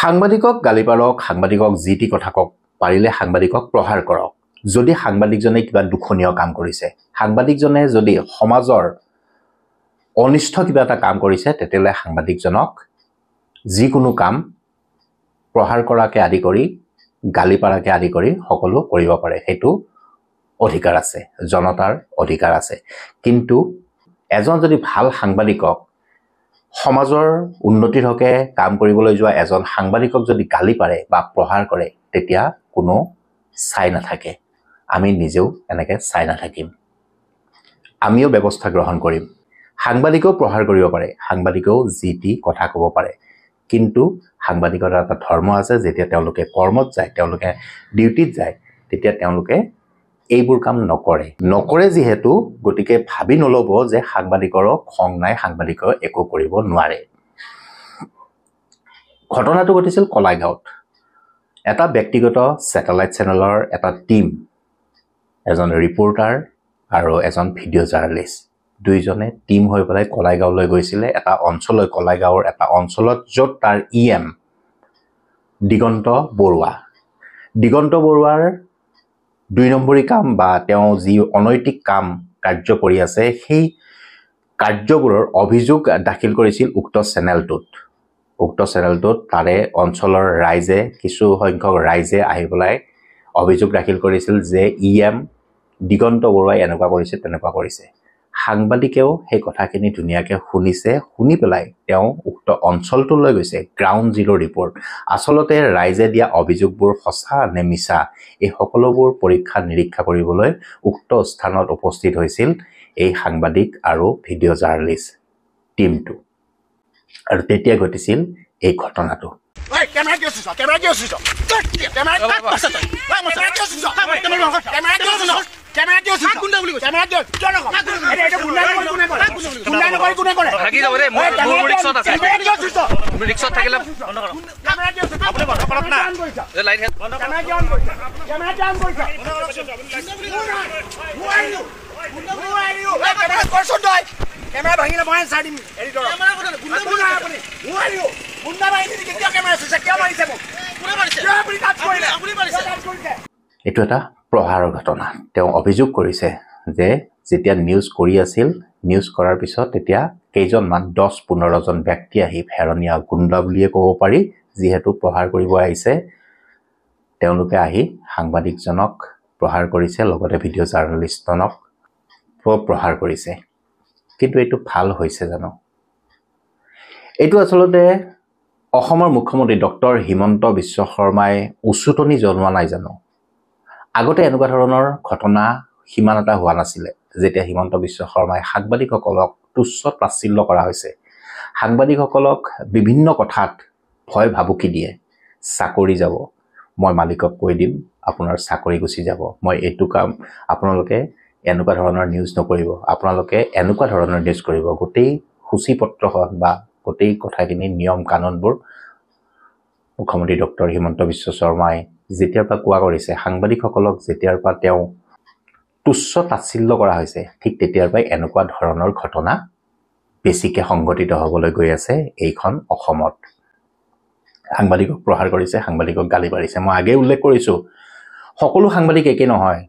সাংবাদিকক গালি পাৰক, সাংবাদিকক যি টি কথা কওক, পাৰিলে সাংবাদিকক প্ৰহাৰ কৰক। যদি সাংবাদিকজনে কিবা দুখনীয় কাম কৰিছে, সাংবাদিকজনে যদি সমাজৰ অনিষ্ট কিবা এটা কাম কৰিছে, তেতিয়াহ'লে সাংবাদিকজনক যিকোনো কাম প্ৰহাৰ কৰাকে আদি কৰি গালি পাৰাকে আদি কৰি সকলো কৰিব পাৰে। সেইটো অধিকাৰ আছে, জনতাৰ অধিকাৰ আছে। কিন্তু এজন যদি ভাল সাংবাদিকক সমাজৰ উন্নতিৰ হকে কাম কৰিবলৈ যোৱা এজন সাংবাদিকক যদি গালি পাৰে বা প্ৰহাৰ কৰে, তেতিয়া কোনো চাই নাথাকে। আমি নিজেও এনেকে চাই নাথাকিম, আমিও ব্যৱস্থা গ্ৰহণ কৰিম। সাংবাদিকেও প্ৰহাৰ কৰিব পাৰে, সাংবাদিকেও যি টি কথা ক'ব পাৰে, কিন্তু সাংবাদিকৰ এটা ধৰ্ম আছে। যেতিয়া তেওঁলোকে কৰ্মত যায়, তেওঁলোকে ডিউটিত যায়, তেতিয়া তেওঁলোকে এইবোৰ কাম নকৰে যিহেতু, গতিকে ভাবি নল'ব যে সাংবাদিকৰো খং নাই, সাংবাদিকেও একো কৰিব নোৱাৰে। ঘটনাটো ঘটিছিল কলাইগাঁৱত। এটা ব্যক্তিগত ছেটেলাইট চেনেলৰ এটা টিম, এজন ৰিপৰ্টাৰ আৰু এজন ভিডিঅ' জাৰ্নেলিষ্ট, দুইজনে টিম হৈ পেলাই কলাইগাঁৱলৈ গৈছিলে। এটা অঞ্চললৈ, কলাইগাঁৱৰ এটা অঞ্চলত, য'ত তাৰ EM দিগন্ত বৰুৱাৰ 2 নম্বৰী কাম বা তেওঁ যি অনৈতিক কাৰ্য কৰি আছে, সেই কাৰ্যবোৰৰ অভিযোগ দাখিল কৰিছিল উক্ত চেনেলটোত। তাৰে অঞ্চলৰ ৰাইজে, কিছু সংখ্যক ৰাইজে আহি পেলাই অভিযোগ দাখিল কৰিছিল যে EM দিগন্ত বৰুৱাই এনেকুৱা কৰিছে, তেনেকুৱা কৰিছে। সাংবাদিকেও সেই কথাখিনি ধুনীয়াকৈ শুনিছে, শুনি পেলাই তেওঁ উক্ত অঞ্চলটোলৈ গৈছে। গ্ৰাউণ্ড জিৰ' ৰিপৰ্ট, আচলতে ৰাইজে দিয়া অভিযোগবোৰ সঁচা নে মিছা, এই সকলোবোৰ পৰীক্ষা নিৰীক্ষা কৰিবলৈ উক্ত স্থানত উপস্থিত হৈছিল এই সাংবাদিক আৰু ভিডিঅ' জাৰ্নেলিষ্ট টিমটো। আৰু তেতিয়া ঘটিছিল এই ঘটনাটো। এইটো এটা প্ৰহাৰৰ ঘটনা। তেওঁ অভিযোগ কৰিছে যে যেতিয়া নিউজ কৰি আছিল, নিউজ কৰাৰ পিছত তেতিয়া কেইজনমান 10-15 জন ব্যক্তি আহি, ফেৰনীয়া গুণ্ডা বুলিয়ে ক'ব পাৰি, যিহেতু প্ৰহাৰ কৰিব আহিছে, তেওঁলোকে আহি সাংবাদিকজনক প্ৰহাৰ কৰিছে, লগতে ভিডিঅ' জাৰ্নেলিষ্টজনক প্ৰহাৰ কৰিছে। কিন্তু এইটো ভাল হৈছে জানো? এইটো আচলতে অসমৰ মুখ্যমন্ত্ৰী ডক্টৰ হিমন্ত বিশ্ব শৰ্মাই উচুটনি জনোৱা নাই জানো? আগতে এনেকুৱা ধৰণৰ ঘটনা সিমান এটা হোৱা নাছিলে। যেতিয়া হিমন্ত বিশ্ব শৰ্মাই সাংবাদিকসকলক তুচ্ছ তাচ্ছিল্য কৰা হৈছে, সাংবাদিকসকলক বিভিন্ন কথাত ভয় ভাবুকি দিয়ে, চাকৰি যাব, মই মালিকক কৈ দিম আপোনাৰ চাকৰি গুচি যাব, মই এইটো কাম, আপোনালোকে এনেকুৱা ধৰণৰ নিউজ নকৰিব, আপোনালোকে এনেকুৱা ধৰণৰ নিউজ কৰিব, গোটেই সূচীপত্ৰখন বা গোটেই কথাখিনি নিয়ম কানুনবোৰ মুখ্যমন্ত্ৰী ডক্টৰ হিমন্ত বিশ্ব শৰ্মাই যেতিয়াৰ পৰা কোৱা কৰিছে, সাংবাদিকসকলক যেতিয়াৰ পৰা তেওঁ তুচ্ছ তাচ্ছিল্য কৰা হৈছে, ঠিক তেতিয়াৰ পৰাই এনেকুৱা ধৰণৰ ঘটনা বেছিকৈ সংঘটিত হ'বলৈ গৈ আছে এইখন অসমত। সাংবাদিকক প্ৰহাৰ কৰিছে, সাংবাদিকক গালি পাৰিছে। মই আগেয়ে উল্লেখ কৰিছোঁ, সকলো সাংবাদিক একে নহয়,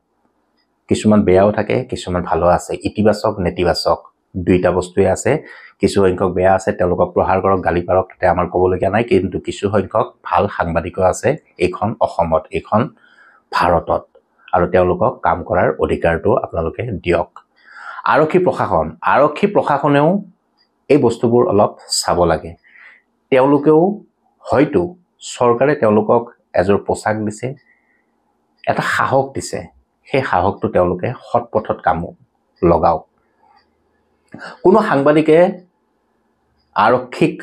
কিছুমান বেয়াও থাকে, কিছুমান ভালো আছে, ইতিবাচক নেতিবাচক দুইটা বস্তুৱে আছে। কিছু সংখ্যক বেয়া আছে, তেওঁলোকক প্ৰহাৰ কৰক, গালি পাৰক, তাতে আমাৰ ক'বলগীয়া নাই। কিন্তু কিছু সংখ্যক ভাল সাংবাদিকো আছে এইখন অসমত, এইখন ভাৰতত, আৰু তেওঁলোকক কাম কৰাৰ অধিকাৰটো আপোনালোকে দিয়ক। আৰক্ষী প্ৰশাসনেও এই বস্তুবোৰ অলপ চাব লাগে। তেওঁলোকেও হয়তো, চৰকাৰে তেওঁলোকক এযোৰ পোছাক দিছে, এটা সাহস দিছে, সেই সাহসটো তেওঁলোকে সৎ পথত কাম লগাওক। কোনো সাংবাদিকে আৰক্ষীক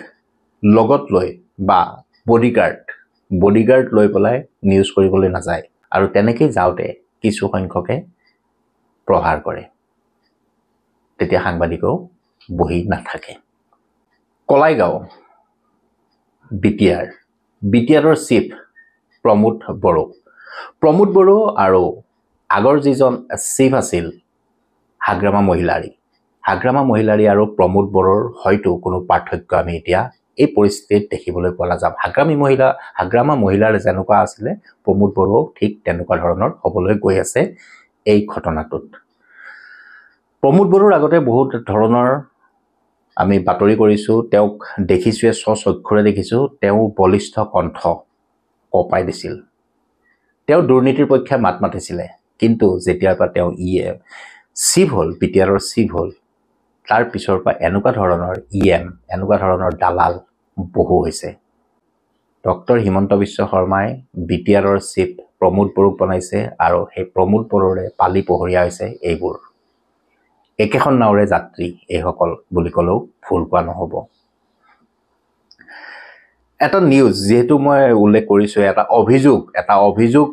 লগত লৈ বা বডিগাৰ্ড লৈ পেলাই নিউজ কৰিবলৈ নাযায়, আৰু তেনেকেই যাওঁতে কিছু সংখ্যকে প্ৰহাৰ কৰে, তেতিয়া সাংবাদিকেও বহি নাথাকে। কলাইগাঁও বিটিআৰৰ চিফ প্ৰমোদ বড়ো আৰু আগৰ যিজন চিফ আছিল হাগ্ৰামা মহিলাৰী আৰু প্ৰমোদ বড়োৰ হয়তো কোনো পাৰ্থক্য আমি এতিয়া এই পৰিস্থিতিত দেখিবলৈ পোৱা যাব। হাগ্ৰামা মহিলাৰ যেনেকুৱা আছিলে প্ৰমোদ বড়ো ঠিক তেনেকুৱা ধৰণৰ হ'বলৈ গৈ আছে এই ঘটনাটোত। প্ৰমোদ বড়োৰ আগতে বহুত ধৰণৰ আমি বাতৰি কৰিছোঁ, তেওঁক দেখিছোৱে, স্বচক্ষুৰে দেখিছোঁ। তেওঁ বলিষ্ঠ কণ্ঠ কঁপাই দিছিল, তেওঁ দুৰ্নীতিৰ পক্ষে মাত মাতিছিলে। কিন্তু যেতিয়াৰ পৰা তেওঁ চিফ হ'ল, বিটিআৰৰ চিফ হ'ল, তাৰ পিছৰ পৰা এনেকুৱা ধৰণৰ এনেকুৱা ধৰণৰ দালাল বহু হৈছে। ডক্টৰ হিমন্ত বিশ্ব শৰ্মাই বিটিআৰৰ চিফ প্ৰমোদ বড়োক বনাইছে আৰু সেই প্ৰমোদ বড়োৰে পালি পহৰীয়া হৈছে এইবোৰ। একেখন নাওৰে যাত্ৰী এইসকল বুলি ক'লেও ভুল কোৱা নহ'ব। এটা নিউজ যিহেতু মই উল্লেখ কৰিছোঁ, এটা অভিযোগ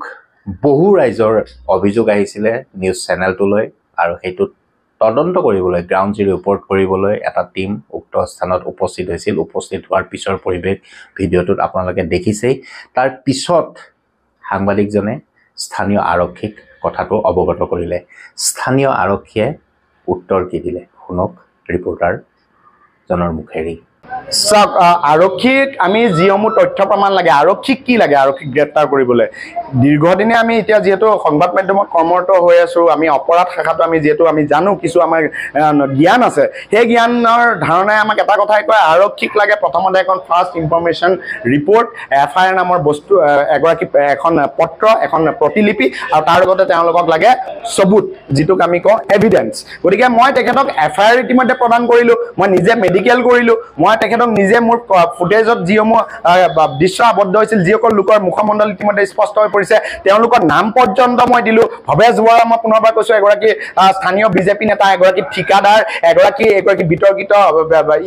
বহু ৰাইজৰ অভিযোগ আহিছিলে নিউজ চেনেলটোলৈ, আৰু সেইটোত তদন্ত কৰিবলৈ, গ্ৰাউণ্ড জিৰ' ৰিপৰ্ট কৰিবলৈ এটা টীম উক্ত স্থানত উপস্থিত হৈছিল। উপস্থিত হোৱাৰ পিছৰ পৰিৱেশ ভিডিঅ'টোত আপোনালোকে দেখিছেই। তাৰ পিছত সাংবাদিকজনে স্থানীয় আৰক্ষীক কথাটো অৱগত কৰিলে। স্থানীয় আৰক্ষীয়ে উত্তৰ কি দিলে শুনক ৰিপৰ্টাৰজনৰ মুখেৰে। চাওক, আৰক্ষীক আমি যিসমূহ তথ্য প্ৰমাণ লাগে, আৰক্ষীক কি লাগে? আৰক্ষীক গ্ৰেপ্তাৰ কৰিবলৈ দীৰ্ঘদিনে আমি এতিয়া যিহেতু সংবাদ মাধ্যমত কৰ্মৰত হৈ আছোঁ, আমি অপৰাধ শাখাটো আমি যিহেতু আমি জানো, কিছু আমাৰ জ্ঞান আছে, সেই জ্ঞানৰ ধাৰণাই আমাক এটা কথাই কয়, আৰক্ষীক লাগে প্ৰথমতে এখন ফাৰ্ষ্ট ইনফৰমেশ্যন ৰিপৰ্ট, FIR নামৰ বস্তু, এখন পত্ৰ, এখন প্ৰতিলিপি, আৰু তাৰ লগতে তেওঁলোকক লাগে চবুত, যিটোক আমি কওঁ এভিডেন্স। গতিকে মই তেখেতক FIR ইতিমধ্যে প্ৰদান কৰিলোঁ, মই নিজে মেডিকেল কৰিলোঁ, মই তেখেতক নিজে মোৰ ফুটেজত যিসমূহ দৃশ্য আবদ্ধ হৈছিল, যিসকল লোকৰ মুখমণ্ডল ইতিমধ্যে স্পষ্ট হৈ পৰিছে, তেওঁলোকৰ নাম পৰ্যন্ত মই দিলোঁ। ভৱেশ বৰা, মই পুনৰবাৰ কৈছোঁ, এগৰাকী স্থানীয় বিজেপি নেতা, এগৰাকী ঠিকাদাৰ, এগৰাকী বিতৰ্কিত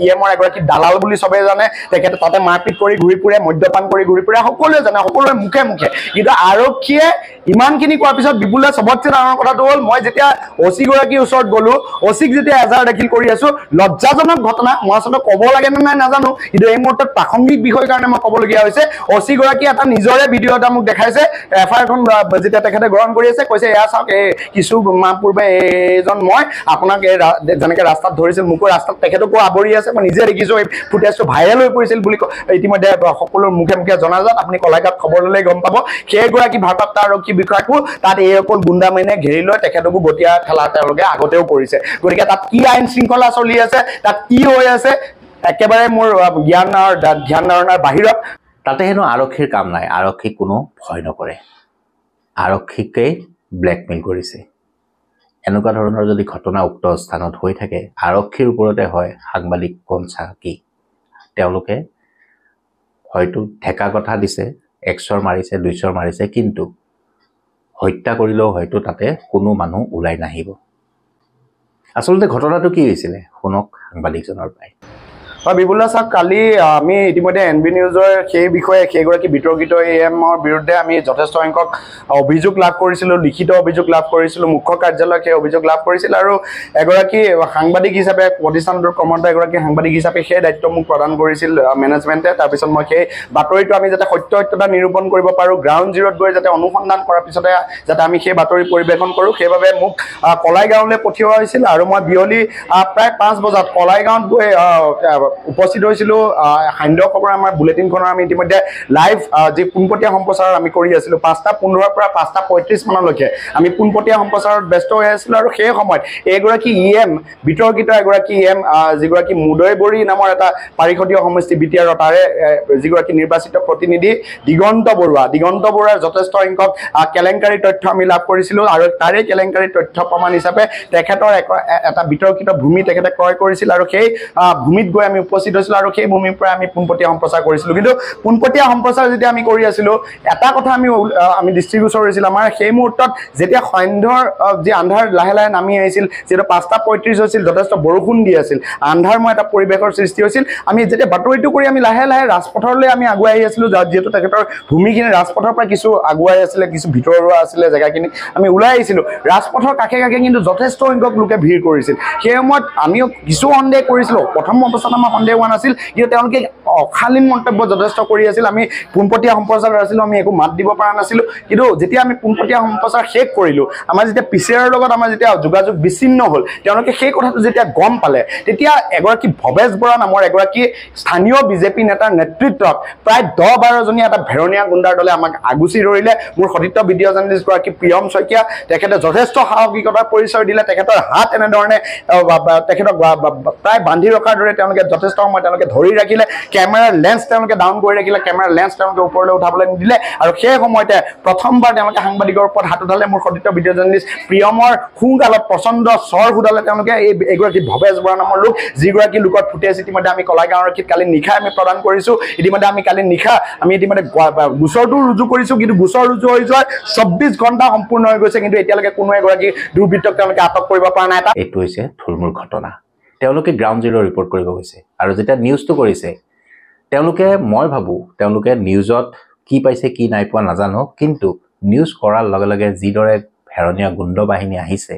EMৰ এগৰাকী দালাল বুলি চবেই জানে। তেখেতে তাতে মাৰপিট কৰি ঘূৰি ফুৰে, মদ্যপান কৰি ঘূৰি ফুৰে, সকলোৱে জানে, সকলোৰে মুখে মুখে। কিন্তু আৰক্ষীয়ে ইমানখিনি কোৱাৰ পিছত বিপুলে চবতছে ডাঙৰ কথাটো হ'ল, মই যেতিয়া OC গৰাকীৰ ওচৰত গ'লোঁ, OCক যেতিয়া এজাহাৰ দাখিল কৰি আছোঁ, লজ্জাজনক ঘটনা, মই আচলতে ক'ব লাগে নে নাই নাজানো, কিন্তু এই মুহূৰ্তত প্ৰাসংগিক বিষয়ৰ কাৰণে মই ক'বলগীয়া হৈছে। OC গৰাকীয়ে এটা নিজৰে ভিডিঅ' এটা মোক দেখাইছে, FIRখন যেতিয়া তেখেতে গ্ৰহণ কৰি আছে, কৈছে, এয়া চাওক, এই কিছু মাহ পূৰ্বে এইজন মই আপোনাক যেনেকৈ ৰাস্তাত ধৰিছিল, মোকো ৰাস্তাত তেখেতকো আৱৰি আছে, মই নিজে দেখিছোঁ, এই ফুটেজটো ভাইৰেল হৈ পৰিছিল বুলি ইতিমধ্যে সকলোৰ মুখে মুখে জনাজাত। আপুনি কলাইগাঁৱত খবৰ ল'লেই গম পাব, সেইগৰাকী ভাৰপ্ৰাপ্ত আৰক্ষী বিষয়াকো তাত এই অকল গুণ্ডামাইনে ঘেৰি লৈ তেখেতকো বটিয়া খেলা তেওঁলোকে আগতেও কৰিছে। গতিকে তাত কি আইন শৃংখলা চলি আছে, তাত কি হৈ আছে, একেবাৰে মোৰ ধ্যান ধাৰণাৰ বাহিৰত। তাতে হেনো আৰক্ষীৰ কাম নাই, আৰক্ষীক কোনো ভয় নকৰে, আৰক্ষীকেই ব্লেকমেইল কৰিছে। এনেকুৱা ধৰণৰ যদি ঘটনা উক্ত স্থানত হৈ থাকে, আৰক্ষীৰ ওপৰতে হয় সাংবাদিক কনচা কি, তেওঁলোকে হয়তো ঠেকা কথা দিছে, 1 চৰ মাৰিছে, 2 চৰ মাৰিছে, কিন্তু হত্যা কৰিলেও হয়তো তাতে কোনো মানুহ ওলাই নাহিব। আচলতে ঘটনাটো কি হৈছিলে শুনক সাংবাদিকজনৰ পৰাই। বিপুল দা, চাওক, কালি আমি ইতিমধ্যে NB নিউজৰ সেই বিষয়ে সেইগৰাকী বিতৰ্কিত EMৰ বিৰুদ্ধে আমি যথেষ্ট সংখ্যক অভিযোগ লাভ কৰিছিলোঁ, লিখিত অভিযোগ লাভ কৰিছিলোঁ, মুখ্য কাৰ্যালয়ক সেই অভিযোগ লাভ কৰিছিল, আৰু এগৰাকী সাংবাদিক হিচাপে, প্ৰতিষ্ঠানটোৰ কৰ্মৰত এগৰাকী সাংবাদিক হিচাপে সেই দায়িত্ব মোক প্ৰদান কৰিছিল মেনেজমেণ্টে। তাৰপিছত মই সেই বাতৰিটো আমি যাতে সত্যতা নিৰূপণ কৰিব পাৰোঁ, গ্ৰাউণ্ড জিৰ'ত গৈ যাতে অনুসন্ধান কৰাৰ পিছতে যাতে আমি সেই বাতৰি পৰিৱেশন কৰোঁ, সেইবাবে মোক কলাইগাঁৱলৈ পঠিওৱা হৈছিল। আৰু মই বিয়লি প্ৰায় 5 বজাত কলাইগাঁৱত গৈ উপস্থিত হৈছিলোঁ। সান্ধ্য খবৰ আমাৰ বুলেটিনখনৰ আমি ইতিমধ্যে লাইভ যি পোনপটীয়া সম্প্ৰচাৰ আমি কৰি আছিলোঁ, 5:15 পৰা 5:35 মানলৈকে আমি পোনপটীয়া সম্প্ৰচাৰত ব্যস্ত হৈ আছিলোঁ। আৰু সেই সময়ত এইগৰাকী EM, বিতৰ্কিত এগৰাকী EM, যিগৰাকী মুদৈবৰী নামৰ এটা পাৰিষদীয় সমষ্টি BTR, তাৰে যিগৰাকী নিৰ্বাচিত প্ৰতিনিধি দিগন্ত বৰুৱাৰ যথেষ্ট সংখ্যক কেলেংকাৰী তথ্য আমি লাভ কৰিছিলোঁ। আৰু তাৰে কেলেংকাৰী তথ্য প্ৰমাণ হিচাপে তেখেতৰ এটা বিতৰ্কিত ভূমি তেখেতে ক্ৰয় কৰিছিল, আৰু সেই ভূমিত গৈ আমি উপস্থিত হৈছিলোঁ, আৰু সেই ভূমিৰ পৰা আমি পোনপটীয়া সম্প্ৰচাৰ কৰিছিলোঁ। কিন্তু পোনপটীয়া সম্প্ৰচাৰ যেতিয়া আমি কৰি আছিলোঁ, এটা কথা আমি দৃষ্টিগোচৰ হৈছিল আমাৰ, সেই মুহূৰ্তত যেতিয়া সন্ধ্যাৰ যি আন্ধাৰ লাহে লাহে নামি আহিছিল, যিহেতু 5:35 হৈছিল, যথেষ্ট বৰষুণ দি আছিল, আন্ধাৰময় এটা পৰিৱেশৰ সৃষ্টি হৈছিল। আমি যেতিয়া বাতৰিটো কৰি আমি লাহে লাহে ৰাজপথলৈ আমি আগুৱাই আহি আছিলোঁ, যিহেতু তেখেতৰ ভূমিখিনি ৰাজপথৰ পৰা কিছু আগুৱাই আছিলে, কিছু ভিতৰুৱা আছিলে জেগাখিনি, আমি ওলাই আহিছিলোঁ। ৰাজপথৰ কাষে কাষে কিন্তু যথেষ্ট সংখ্যক লোকে ভিৰ কৰিছিল। সেই সময়ত আমিও কিছু সন্দেহ কৰিছিলোঁ। প্ৰথম অৱস্থাত আমাৰ আমাৰ সন্দেহ হোৱা নাছিল কিন্তু তেওঁলোকে অশালীন মন্তব্য যথেষ্ট কৰি আছিল আমি পোনপটীয়া সম্প্ৰচাৰ আছিলোঁ আমি একো মাত দিব পৰা নাছিলোঁ কিন্তু যেতিয়া আমি পোনপটীয়া সম্প্ৰচাৰ শেষ কৰিলোঁ আমাৰ যেতিয়া পিচিআৰৰ লগত আমাৰ যেতিয়া যোগাযোগ বিচ্ছিন্ন হ'ল তেওঁলোকে সেই কথাটো যেতিয়া গম পালে তেতিয়া এগৰাকী ভৱেশ বৰা নামৰ এগৰাকী স্থানীয় বিজেপি নেতাৰ নেতৃত্বত প্ৰায় 10-12জনীয়া এটা ভেৰণীয়া গুণ্ডাৰ দলে আমাক আগুচি ধৰিলে মোৰ সতীৰ্থ ভিডিঅ' জাৰ্নেলিষ্ট গৰাকী প্ৰিয়ম শইকীয়া তেখেতে যথেষ্ট সাহসিকতাৰ পৰিচয় দিলে তেখেতৰ হাত এনেধৰণে তেখেতক প্ৰায় বান্ধি ৰখাৰ দৰে তেওঁলোকে যথেষ্ট সময় তেওঁলোকে ধৰি ৰাখিলে কেমেৰাৰ লেন্স তেওঁলোকে ডাউন কৰি ৰাখিলে কেমেৰাৰ লেন্স তেওঁলোকে ওপৰলৈ উঠাবলৈ নিদিলে আৰু সেই সময়তে প্ৰথমবাৰ তেওঁলোকে সাংবাদিকৰ ওপৰত হাত উঠালে মোৰ সতীৰ্থ ভিডিঅ' জাৰ্নেলিষ্ট প্ৰিয়মৰ সোঁগালত প্ৰচণ্ড চৰ সুধালে তেওঁলোকে এইগৰাকী ভৱেশ বৰা নামৰ লোক যিগৰাকী লোকৰ ফুটেজ ইতিমধ্যে আমি কলাগাঁও আৰক্ষীত কালি নিশা আমি প্ৰদান কৰিছোঁ ইতিমধ্যে আমি কালি নিশা আমি ইতিমধ্যে গোচৰটো ৰুজু কৰিছোঁ কিন্তু গোচৰ ৰুজু হৈ যোৱাৰ 24 ঘণ্টা সম্পূৰ্ণ হৈ গৈছে কিন্তু এতিয়ালৈকে কোনো এগৰাকী দুৰ্বৃত্তক তেওঁলোকে আটক কৰিব পৰা নাই এইটো হৈছে থুলমূল ঘটনা তেওঁলোকে গ্ৰাউণ্ড জিৰ' ৰিপৰ্ট কৰিব গৈছে আৰু যেতিয়া নিউজটো কৰিছে তেওঁলোকে মই ভাবোঁ তেওঁলোকে নিউজত কি পাইছে কি নাই পোৱা নাজানো কিন্তু নিউজ কৰাৰ লগে লগে যিদৰে ভেৰণীয়া গুণ্ড বাহিনী আহিছে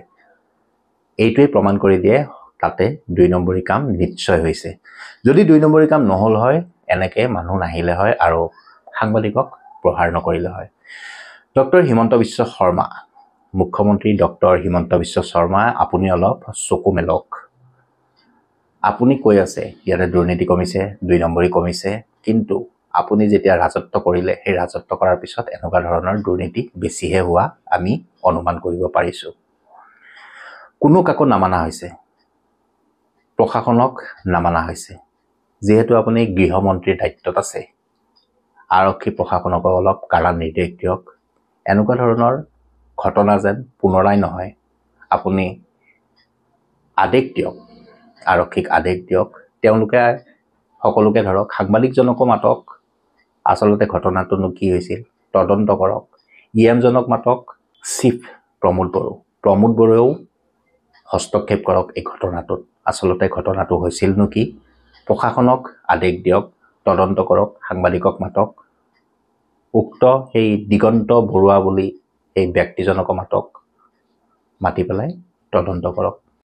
এইটোৱেই প্ৰমাণ কৰি দিয়ে তাতে 2 নম্বৰী কাম নিশ্চয় হৈছে যদি 2 নম্বৰী কাম নহ'ল হয় এনেকৈ মানুহ নাহিলে হয় আৰু সাংবাদিকক প্ৰহাৰ নকৰিলে হয় ডক্টৰ হিমন্ত বিশ্ব শৰ্মা মুখ্যমন্ত্ৰী ডক্টৰ হিমন্ত বিশ্ব শৰ্মা আপুনি অলপ চকু মেলক আপুনি কৈ আছে ইয়াতে দুৰ্নীতি কমিছে 2 নম্বৰী কমিছে কিন্তু আপুনি যেতিয়া ৰাজত্ব কৰিলে সেই ৰাজত্ব কৰাৰ পিছত এনেকুৱা ধৰণৰ দুৰ্নীতি বেছিহে হোৱা আমি অনুমান কৰিব পাৰিছোঁ কোনো কাকো নামানা হৈছে প্ৰশাসনক নামানা হৈছে যিহেতু আপুনি গৃহমন্ত্ৰীৰ দায়িত্বত আছে আৰক্ষী প্ৰশাসনক অলপ কাৰা নিৰ্দেশ দিয়ক এনেকুৱা ধৰণৰ ঘটনা যেন পুনৰাই নহয় আপুনি আদেশ দিয়ক আৰক্ষীক আদেশ দিয়ক তেওঁলোকে সকলোকে ধৰক সাংবাদিকজনকো মাতক আচলতে ঘটনাটোনো কি হৈছিল তদন্ত কৰক ইএমজনক মাতক চিফ প্ৰমোদ বড়োৱেও হস্তক্ষেপ কৰক এই ঘটনাটোত আচলতে ঘটনাটো হৈছিলনো কি প্ৰশাসনক আদেশ দিয়ক তদন্ত কৰক সাংবাদিকক মাতক উক্ত সেই দিগন্ত বৰুৱা বুলি এই ব্যক্তিজনক মাতক মাতি পেলাই তদন্ত কৰক